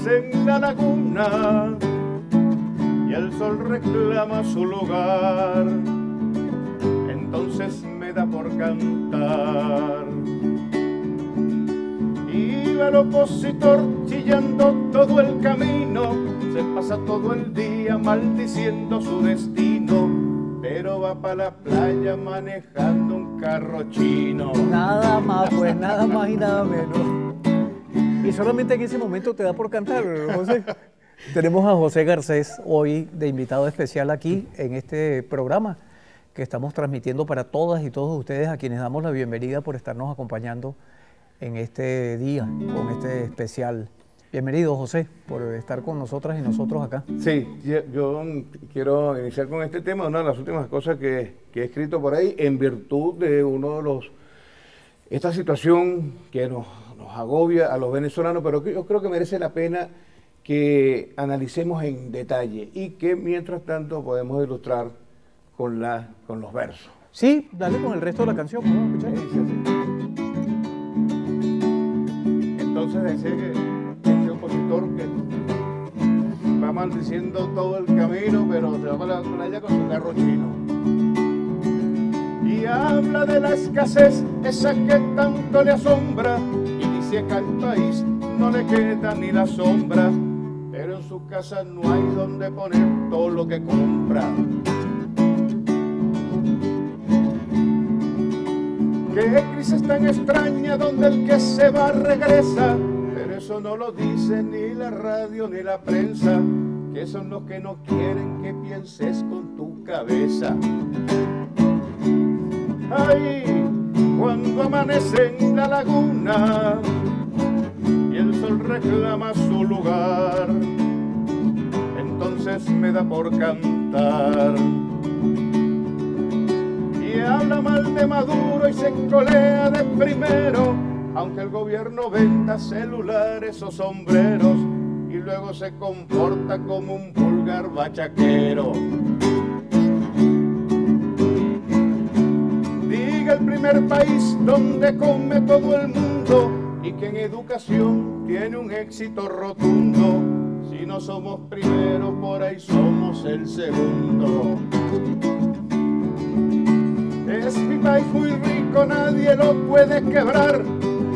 En la laguna y el sol reclama su lugar, entonces me da por cantar. Iba el opositor chillando todo el camino, se pasa todo el día maldiciendo su destino, pero va para la playa manejando un carro chino. Nada más, pues nada más y nada menos. Y solamente en ese momento te da por cantar, José. Tenemos a José Garcés hoy de invitado especial aquí en este programa que estamos transmitiendo para todas y todos ustedes, a quienes damos la bienvenida por estarnos acompañando en este día, con este especial. Bienvenido, José, por estar con nosotras y nosotros acá. Sí, yo quiero iniciar con este tema, una de las últimas cosas que he escrito por ahí, en virtud de esta situación que nos agobia a los venezolanos, pero que yo creo que merece la pena que analicemos en detalle y que mientras tanto podemos ilustrar con los versos. Sí, dale con el resto de la canción, vamos a escuchar. Entonces decía que este opositor que va maldiciendo todo el camino, pero se va para la playa con su carro chino. Y habla de la escasez, esa que tanto le asombra, y dice que al país no le queda ni la sombra, pero en su casa no hay donde poner todo lo que compra. Qué crisis tan extraña donde el que se va regresa, pero eso no lo dice ni la radio ni la prensa, que son los que no quieren que pienses con tu cabeza. Ay, cuando amanece en la laguna y el sol reclama su lugar, entonces me da por cantar. Y habla mal de Maduro y se colea de primero, aunque el gobierno venda celulares o sombreros, y luego se comporta como un vulgar bachaquero. Diga el primer país donde come todo el mundo y que en educación tiene un éxito rotundo. Si no somos primero, por ahí somos el segundo. Es mi país muy rico, nadie lo puede quebrar,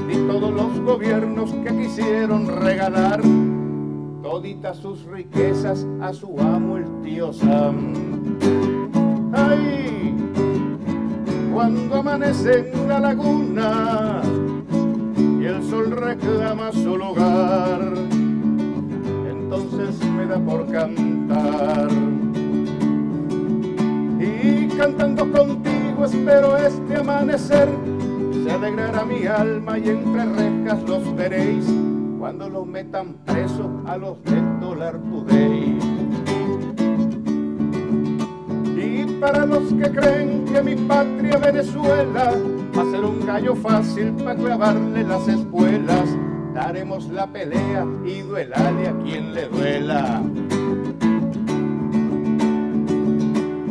ni todos los gobiernos que quisieron regalar toditas sus riquezas a su amo el tío Sam. Ay, cuando amanece en la laguna y el sol reclama su lugar, entonces me da por cantar. Y cantando contigo espero este amanecer, se alegrará mi alma y entre rejas los veréis cuando los metan presos a los del Dólar Today. Y para los que creen que mi patria Venezuela va a ser un gallo fácil para clavarle las espuelas, daremos la pelea y duelale a quien le duela.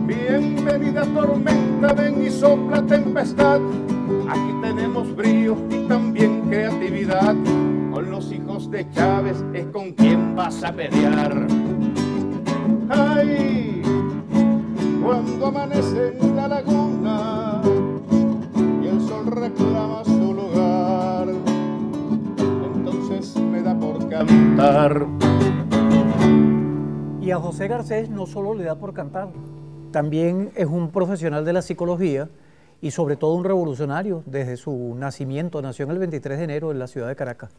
Bienvenida tormenta, ven y sopla tempestad, aquí tenemos brío y también creatividad, con los hijos de Chávez es con quien vas a pelear. Ay, cuando amanece en la laguna y el sol reclama su lugar, entonces me da por cantar. Y a José Garcés no solo le da por cantar, también es un profesional de la psicología y sobre todo un revolucionario desde su nacimiento. Nació en el 23 de enero en la ciudad de Caracas.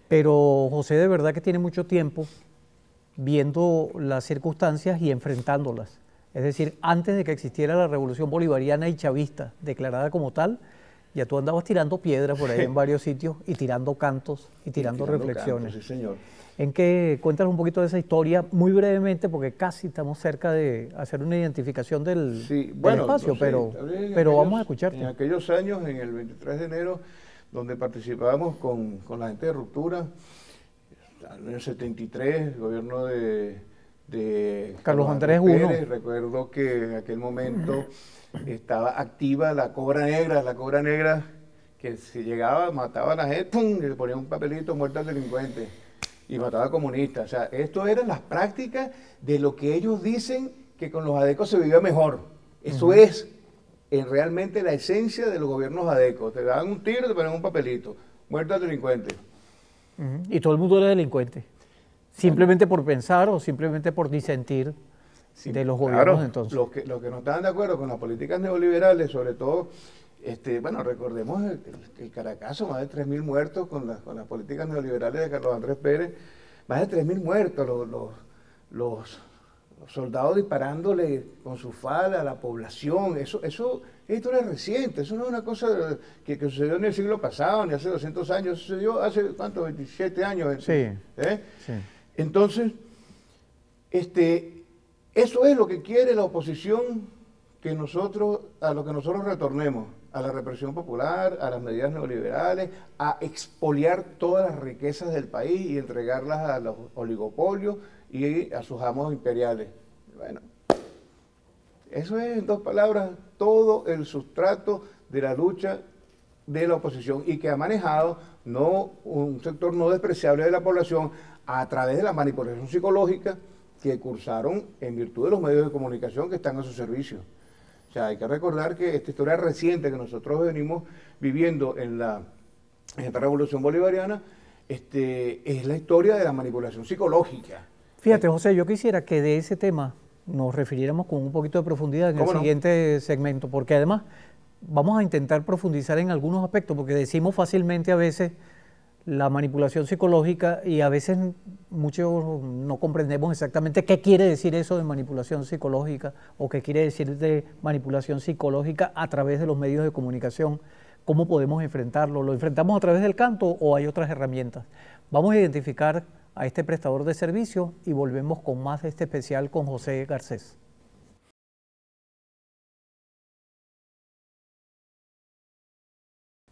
Pero José de verdad que tiene mucho tiempo viendo las circunstancias y enfrentándolas. Es decir, antes de que existiera la revolución bolivariana y chavista declarada como tal, ya tú andabas tirando piedras por ahí en varios sitios y tirando cantos y tirando reflexiones. Cantos, sí, señor. En que cuéntanos un poquito de esa historia muy brevemente, porque casi estamos cerca de hacer una identificación del espacio, pero vamos a escucharte. En aquellos años, en el 23 de enero, donde participábamos con la gente de Ruptura, en el 73, el gobierno de Carlos Andrés I. Recuerdo que en aquel momento estaba activa la Cobra Negra que si llegaba, mataba a la gente, ¡pum!, y le ponía un papelito, muerto al delincuente, y mataba a comunistas. O sea, esto eran las prácticas de lo que ellos dicen que con los adecos se vivía mejor. Eso es realmente la esencia de los gobiernos adecos. Te daban un tiro y te ponían un papelito, muerto al delincuente. Y todo el mundo era delincuente, simplemente por pensar o simplemente por disentir de los gobiernos, claro, entonces. Los que no estaban de acuerdo con las políticas neoliberales, sobre todo, bueno, recordemos el Caracazo, más de 3.000 muertos con las políticas neoliberales de Carlos Andrés Pérez, más de 3.000 muertos, los soldados disparándole con su fala a la población. Eso es historia reciente, eso no es una cosa que sucedió en el siglo pasado, ni hace 200 años, eso sucedió hace, ¿cuánto? 27 años. Sí, sí. Entonces, eso es lo que quiere la oposición, a lo que nosotros retornemos, a la represión popular, a las medidas neoliberales, a expoliar todas las riquezas del país y entregarlas a los oligopolios y a sus amos imperiales. Bueno, eso es, en 2 palabras, todo el sustrato de la lucha de la oposición y que ha manejado un sector no despreciable de la población a través de la manipulación psicológica que cursaron en virtud de los medios de comunicación que están a su servicio. O sea, hay que recordar que esta historia reciente que nosotros venimos viviendo en esta revolución bolivariana, es la historia de la manipulación psicológica. Fíjate, José, yo quisiera que de ese tema nos refiriéramos con un poquito de profundidad en el siguiente segmento, porque además vamos a intentar profundizar en algunos aspectos, porque decimos fácilmente a veces la manipulación psicológica y a veces muchos no comprendemos exactamente qué quiere decir eso de manipulación psicológica o qué quiere decir de manipulación psicológica a través de los medios de comunicación. ¿Cómo podemos enfrentarlo? ¿Lo enfrentamos a través del canto o hay otras herramientas? Vamos a identificar a este prestador de servicio y volvemos con más de este especial con José Garcés.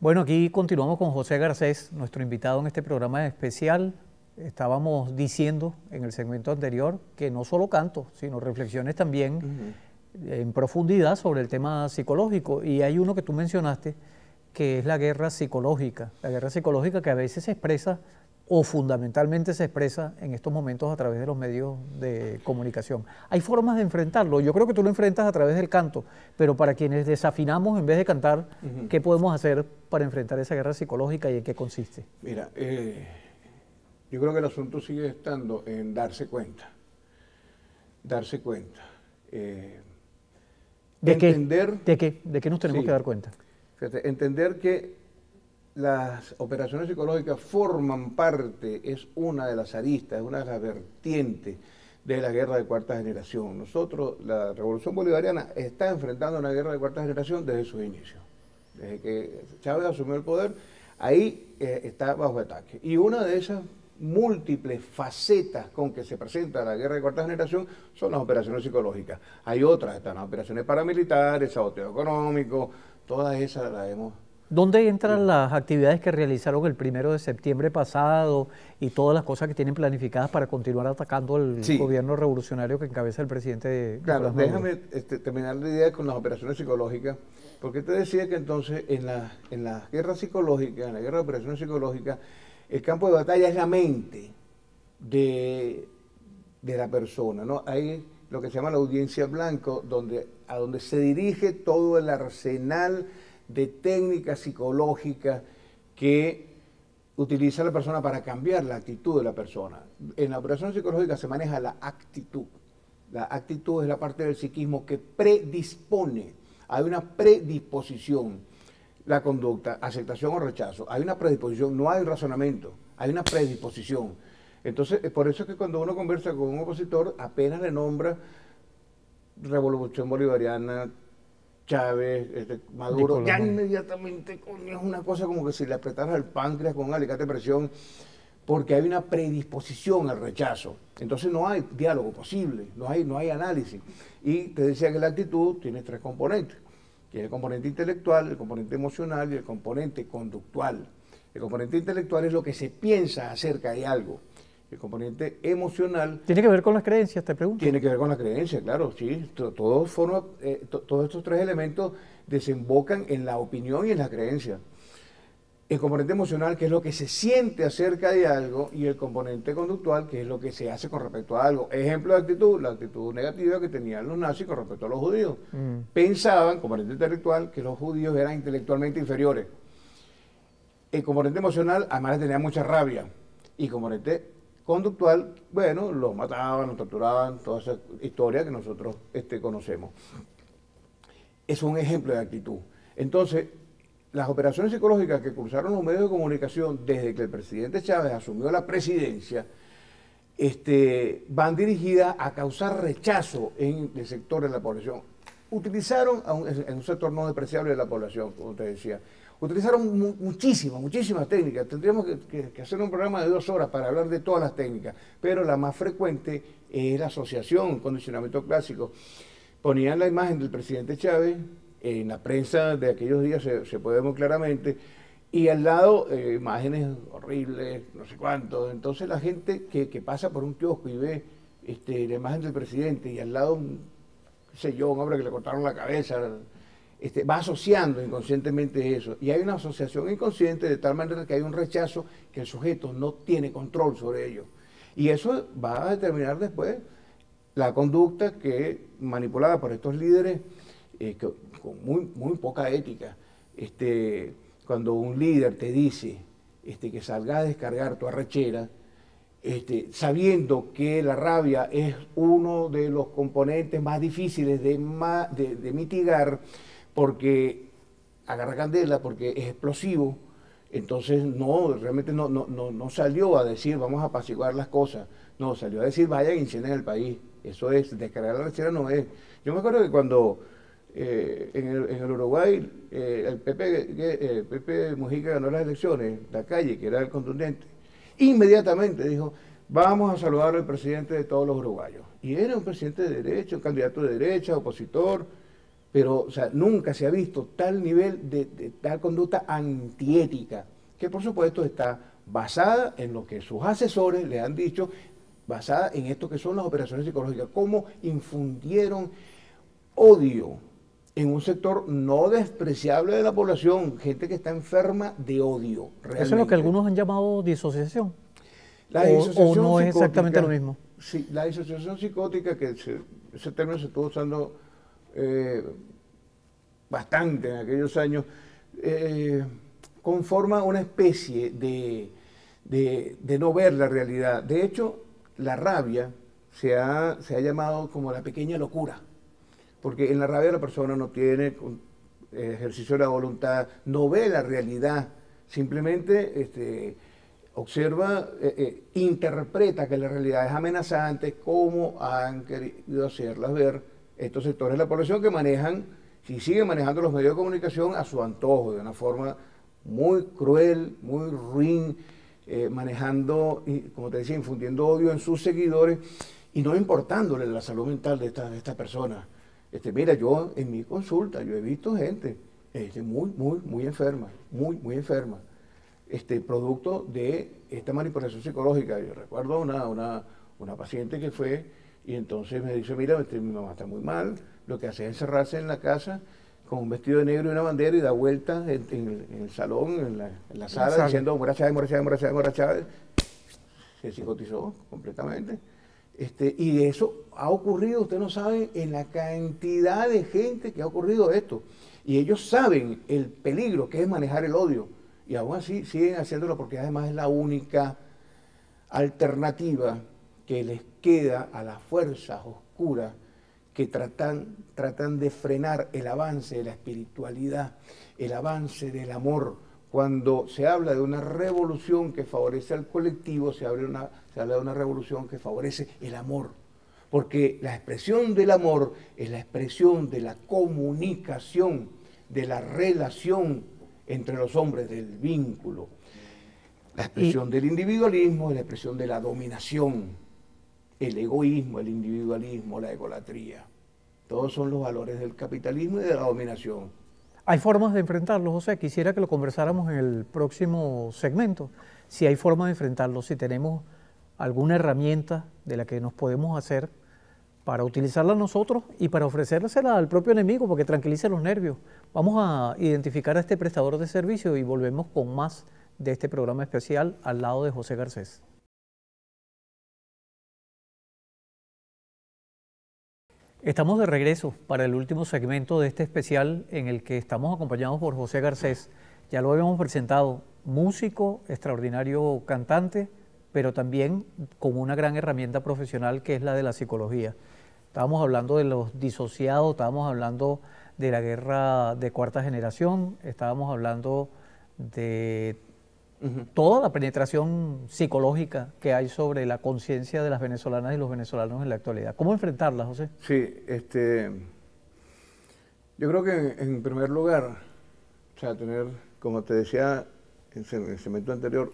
Bueno, aquí continuamos con José Garcés, nuestro invitado en este programa especial. Estábamos diciendo en el segmento anterior que no solo canto, sino reflexiones también en profundidad sobre el tema psicológico. Y hay uno que tú mencionaste, que es la guerra psicológica que a veces se expresa o fundamentalmente se expresa en estos momentos a través de los medios de comunicación. Hay formas de enfrentarlo. Yo creo que tú lo enfrentas a través del canto, pero para quienes desafinamos en vez de cantar, ¿qué podemos hacer para enfrentar esa guerra psicológica y en qué consiste? Mira, yo creo que el asunto sigue estando en darse cuenta. Darse cuenta. ¿De qué nos tenemos que dar cuenta? Fíjate, entender que las operaciones psicológicas forman parte, es una de las aristas, es una de las vertientes de la guerra de cuarta generación. Nosotros, la Revolución Bolivariana, está enfrentando una guerra de cuarta generación desde sus inicios. Desde que Chávez asumió el poder, ahí está bajo ataque. Y una de esas múltiples facetas con que se presenta la guerra de cuarta generación son las operaciones psicológicas. Hay otras, están las operaciones paramilitares, saboteo económico, todas esas las hemos... ¿Dónde entran las actividades que realizaron el 1 de septiembre pasado y todas las cosas que tienen planificadas para continuar atacando el gobierno revolucionario que encabeza el presidente? Claro, déjame terminar la idea con las operaciones psicológicas, porque te decía que entonces en la guerra psicológica, en la guerra de operaciones psicológicas, el campo de batalla es la mente de la persona, ¿no? Hay lo que se llama la audiencia blanco, a donde se dirige todo el arsenal de técnicas psicológicas que utiliza la persona para cambiar la actitud de la persona. En la operación psicológica se maneja la actitud. La actitud es la parte del psiquismo que predispone. Hay una predisposición. La conducta, aceptación o rechazo. Hay una predisposición, no hay un razonamiento, hay una predisposición. Entonces, por eso es que cuando uno conversa con un opositor, apenas le nombra Revolución Bolivariana, Chávez, Maduro, ya inmediatamente es una cosa como que si le apretaras el páncreas con un alicate de presión, porque hay una predisposición al rechazo. Entonces no hay diálogo posible, no hay análisis. Y te decía que la actitud tiene 3 componentes. que es el componente intelectual, el componente emocional y el componente conductual. El componente intelectual es lo que se piensa acerca de algo. El componente emocional... ¿Tiene que ver con las creencias, te pregunto? Tiene que ver con la creencia, claro, sí. Todos estos tres elementos desembocan en la opinión y en la creencia. El componente emocional, que es lo que se siente acerca de algo, y el componente conductual, que es lo que se hace con respecto a algo. Ejemplo de actitud, la actitud negativa que tenían los nazis con respecto a los judíos. Pensaban, componente intelectual, que los judíos eran intelectualmente inferiores. El componente emocional, además, tenía mucha rabia. Y componente conductual, bueno, los mataban, los torturaban, toda esa historia que nosotros conocemos. Es un ejemplo de actitud. Entonces, las operaciones psicológicas que cursaron los medios de comunicación desde que el presidente Chávez asumió la presidencia, van dirigidas a causar rechazo en el sector de la población. Utilizaron en un sector no despreciable de la población, como te decía. Utilizaron muchísimas técnicas. Tendríamos que hacer un programa de 2 horas para hablar de todas las técnicas, pero la más frecuente es la asociación, condicionamiento clásico. Ponían la imagen del presidente Chávez, en la prensa de aquellos días se puede ver muy claramente, y al lado imágenes horribles, no sé cuánto. Entonces la gente que pasa por un kiosco y ve la imagen del presidente y al lado, qué sé yo, un hombre que le cortaron la cabeza, va asociando inconscientemente eso. Y hay una asociación inconsciente de tal manera que hay un rechazo que el sujeto no tiene control sobre ello. Y eso va a determinar después la conducta que, manipulada por estos líderes, con muy poca ética. Cuando un líder te dice que salgas a descargar tu arrechera, sabiendo que la rabia es uno de los componentes más difíciles de mitigar, porque agarra candela, porque es explosivo, entonces realmente no salió a decir vamos a apaciguar las cosas, no, salió a decir vayan e incendien el país. Eso es, descargar la arrechera no es. Yo me acuerdo que cuando en el Uruguay el Pepe Mujica ganó las elecciones, la calle, que era el contundente, inmediatamente dijo, vamos a saludar al presidente de todos los uruguayos. Y era un presidente de derecha, un candidato de derecha, opositor, pero o sea, nunca se ha visto tal nivel de tal conducta antiética, que por supuesto está basada en lo que sus asesores le han dicho, basada en esto que son las operaciones psicológicas, cómo infundieron odio en un sector no despreciable de la población, gente que está enferma de odio. Realmente. Eso es lo que algunos han llamado disociación. La disociación o no es psicótica, exactamente lo mismo. Sí, la disociación psicótica, que ese término se estuvo usando bastante en aquellos años, conforma una especie de no ver la realidad. De hecho, la rabia se ha llamado como la pequeña locura, porque en la rabia la persona no tiene ejercicio de la voluntad, no ve la realidad, simplemente observa, interpreta que la realidad es amenazante, como han querido hacerlas ver estos sectores de la población que manejan, si siguen manejando los medios de comunicación a su antojo, de una forma muy cruel, muy ruin, manejando, como te decía, infundiendo odio en sus seguidores y no importándole la salud mental de estas personas. Mira, yo en mi consulta, yo he visto gente muy enferma, muy enferma, producto de esta manipulación psicológica. Yo recuerdo una paciente que fue y entonces me dice, mira, mi mamá está muy mal, lo que hace es encerrarse en la casa con un vestido de negro y una bandera y da vueltas en el salón, en la sala, diciendo Mora Chávez, Mora Chávez, Mora Chávez, Mora Chávez. Se psicotizó completamente. Y eso ha ocurrido, usted no sabe, en la cantidad de gente que ha ocurrido esto. Y ellos saben el peligro que es manejar el odio. Y aún así siguen haciéndolo porque además es la única alternativa que les queda a las fuerzas oscuras que tratan de frenar el avance de la espiritualidad, el avance del amor. Cuando se habla de una revolución que favorece al colectivo, se habla de una revolución que favorece el amor. Porque la expresión del amor es la expresión de la comunicación, de la relación entre los hombres, del vínculo. La expresión del individualismo es la expresión de la dominación, el egoísmo, el individualismo, la egolatría. Todos son los valores del capitalismo y de la dominación. Hay formas de enfrentarlo, José. Quisiera que lo conversáramos en el próximo segmento. Si hay formas de enfrentarlo, si tenemos alguna herramienta de la que nos podemos hacer para utilizarla nosotros y para ofrecérsela al propio enemigo, porque tranquilice los nervios. Vamos a identificar a este prestador de servicio y volvemos con más de este programa especial al lado de José Garcés. Estamos de regreso para el último segmento de este especial en el que estamos acompañados por José Garcés. Ya lo habíamos presentado, músico, extraordinario cantante, pero también con una gran herramienta profesional que es la de la psicología. Estábamos hablando de los disociados, estábamos hablando de la guerra de cuarta generación, estábamos hablando de toda la penetración psicológica que hay sobre la conciencia de las venezolanas y los venezolanos en la actualidad. ¿Cómo enfrentarla, José? Sí, yo creo que en primer lugar, o sea, tener, como te decía en el segmento anterior,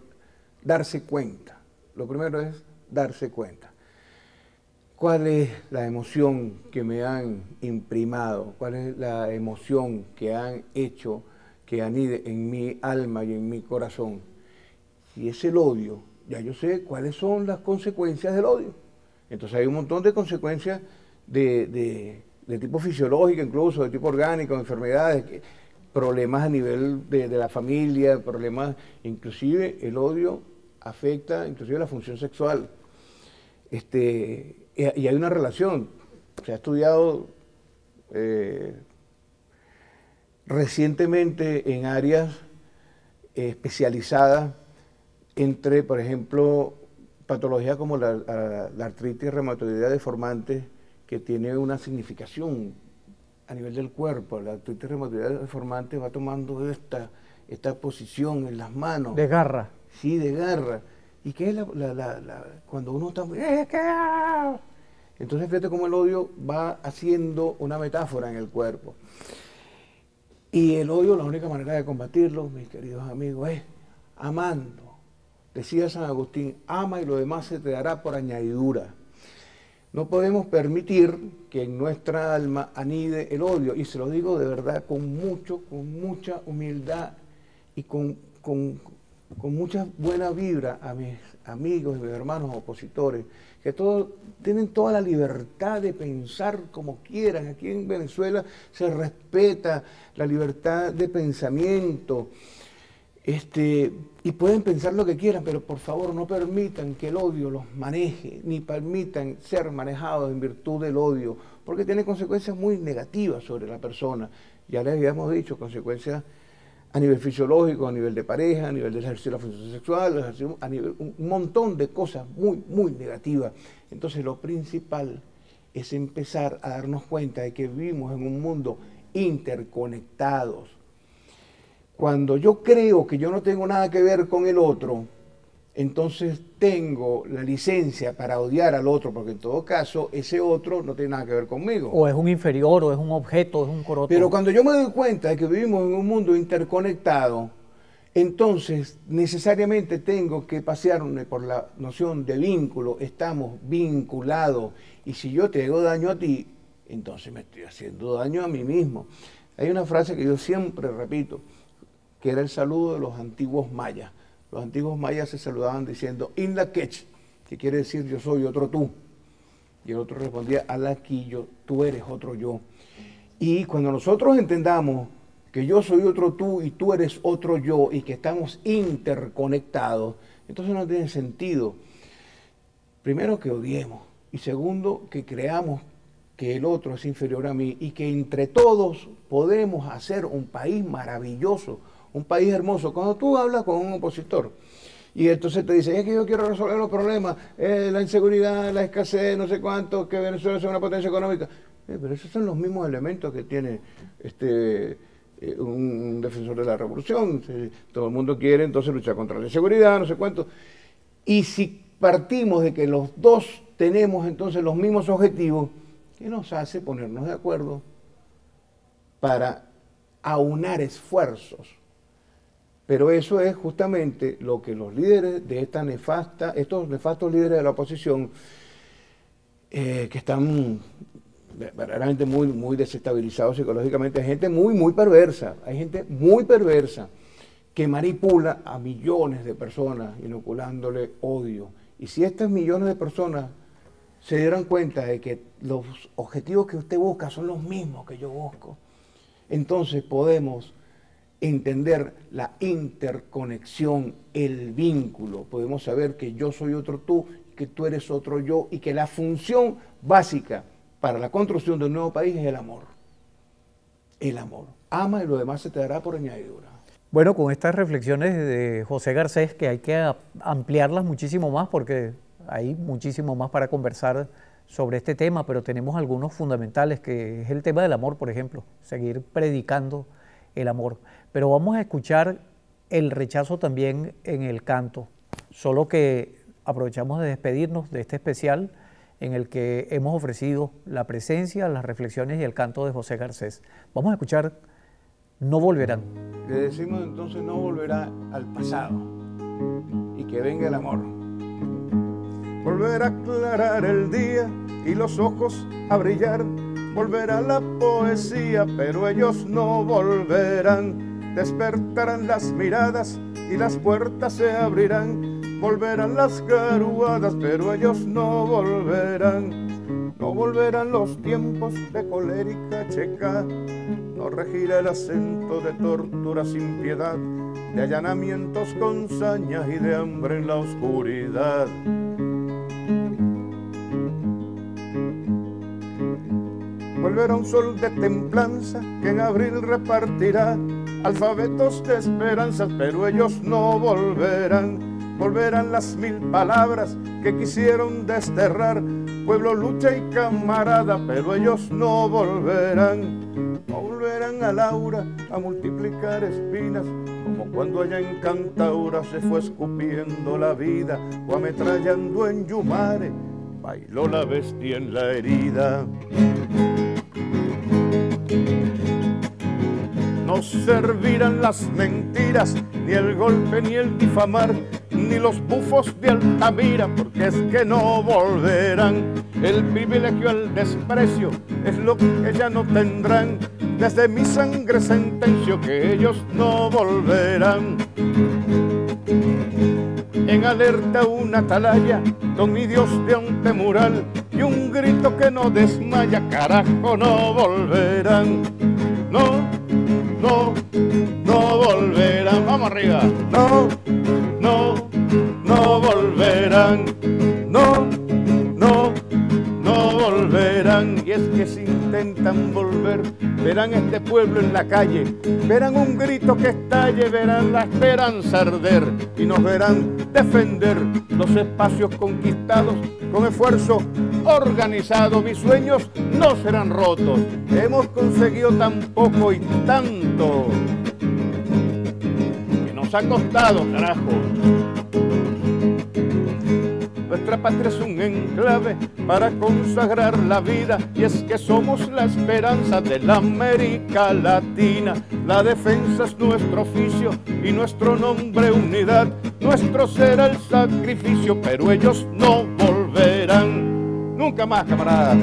darse cuenta. Lo primero es darse cuenta. ¿Cuál es la emoción que me han imprimado? ¿Cuál es la emoción que han hecho que anide en mi alma y en mi corazón? Si es el odio, ya yo sé cuáles son las consecuencias del odio. Entonces hay un montón de consecuencias de tipo fisiológico, incluso de tipo orgánico, enfermedades, problemas a nivel de la familia, problemas, inclusive el odio afecta inclusive la función sexual. Y hay una relación, se ha estudiado recientemente en áreas especializadas entre, por ejemplo, patologías como la artritis reumatoidea deformante, que tiene una significación a nivel del cuerpo. La artritis reumatoidea deformante va tomando esta posición en las manos. De garra. Sí, de garra. ¿Y qué es cuando uno está... Entonces fíjate cómo el odio va haciendo una metáfora en el cuerpo. Y el odio, la única manera de combatirlo, mis queridos amigos, es amando. Decía San Agustín, ama y lo demás se te dará por añadidura. No podemos permitir que en nuestra alma anide el odio. Y se lo digo de verdad con mucha humildad y con mucha buena vibra a mis amigos y mis hermanos opositores, que todos tienen toda la libertad de pensar como quieran. Aquí en Venezuela se respeta la libertad de pensamiento, y pueden pensar lo que quieran, pero por favor no permitan que el odio los maneje, ni permitan ser manejados en virtud del odio, porque tiene consecuencias muy negativas sobre la persona. Ya les habíamos dicho, consecuencias a nivel fisiológico, a nivel de pareja, a nivel del ejercicio de la función sexual, a nivel, un montón de cosas muy negativas. Entonces lo principal es empezar a darnos cuenta de que vivimos en un mundo interconectados. Cuando yo creo que yo no tengo nada que ver con el otro, entonces tengo la licencia para odiar al otro, porque en todo caso ese otro no tiene nada que ver conmigo. O es un inferior, o es un objeto, es un coroto. Pero cuando yo me doy cuenta de que vivimos en un mundo interconectado, entonces necesariamente tengo que pasearme por la noción de vínculo. Estamos vinculados, y si yo te hago daño a ti, entonces me estoy haciendo daño a mí mismo. Hay una frase que yo siempre repito, que era el saludo de los antiguos mayas. Los antiguos mayas se saludaban diciendo "In quech", que quiere decir yo soy otro tú. Y el otro respondía "Ala quillo", tú eres otro yo. Y cuando nosotros entendamos que yo soy otro tú y tú eres otro yo y que estamos interconectados, entonces no tiene sentido, primero, que odiemos, y segundo, que creamos que el otro es inferior a mí, y que entre todos podemos hacer un país maravilloso, un país hermoso. Cuando tú hablas con un opositor y entonces te dice, es que yo quiero resolver los problemas, la inseguridad, la escasez, no sé cuánto, que Venezuela sea una potencia económica, pero esos son los mismos elementos que tiene un defensor de la revolución. Todo el mundo quiere entonces luchar contra la inseguridad, no sé cuánto. Y si partimos de que los dos tenemos entonces los mismos objetivos, ¿qué nos hace ponernos de acuerdo para aunar esfuerzos? Pero eso es justamente lo que los líderes de estos nefastos líderes de la oposición, que están verdaderamente muy desestabilizados psicológicamente, hay gente muy perversa, que manipula a millones de personas inoculándole odio. Y si estas millones de personas se dieran cuenta de que los objetivos que usted busca son los mismos que yo busco, entonces podemos entender la interconexión, el vínculo. Podemos saber que yo soy otro tú, que tú eres otro yo, y que la función básica para la construcción de un nuevo país es el amor. El amor. Ama y lo demás se te dará por añadidura. Bueno, con estas reflexiones de José Garcés, que hay que ampliarlas muchísimo más porque hay muchísimo más para conversar sobre este tema, pero tenemos algunos fundamentales, que es el tema del amor, por ejemplo, seguir predicando el amor. Pero vamos a escuchar el rechazo también en el canto, solo que aprovechamos de despedirnos de este especial en el que hemos ofrecido la presencia, las reflexiones y el canto de José Garcés. Vamos a escuchar No volverán. Le decimos entonces no volverá al pasado y que venga el amor. Volverá a aclarar el día y los ojos a brillar, volverá la poesía, pero ellos no volverán. Despertarán las miradas y las puertas se abrirán, volverán las garuadas, pero ellos no volverán. No volverán los tiempos de colérica checa, no regirá el acento de tortura sin piedad, de allanamientos con sañas y de hambre en la oscuridad. Volverá un sol de templanza que en abril repartirá alfabetos de esperanzas, pero ellos no volverán. Volverán las mil palabras que quisieron desterrar, pueblo, lucha y camarada, pero ellos no volverán. No volverán a Laura a multiplicar espinas, como cuando allá en Cantaura se fue escupiendo la vida, o ametrallando en Yumare, bailó la bestia en la herida. No servirán las mentiras, ni el golpe, ni el difamar, ni los bufos de Altamira, porque es que no volverán. El privilegio al desprecio es lo que ya no tendrán. Desde mi sangre sentencio que ellos no volverán. En alerta una atalaya con mi Dios de antemural y un grito que no desmaya, carajo, no volverán. No, no, no volverán. Vamos arriba. No, no, no volverán. No, no, no volverán. Y es que si intentan volver, verán este pueblo en la calle, verán un grito que estalle, verán la esperanza arder y nos verán defender los espacios conquistados con esfuerzo organizado. Mis sueños no serán rotos, hemos conseguido tan poco y tanto que nos ha costado, carajo. Nuestra patria es un enclave para consagrar la vida, y es que somos la esperanza de la América Latina. La defensa es nuestro oficio y nuestro nombre unidad, nuestro será el sacrificio, pero ellos no volverán. Nunca más, camaradas.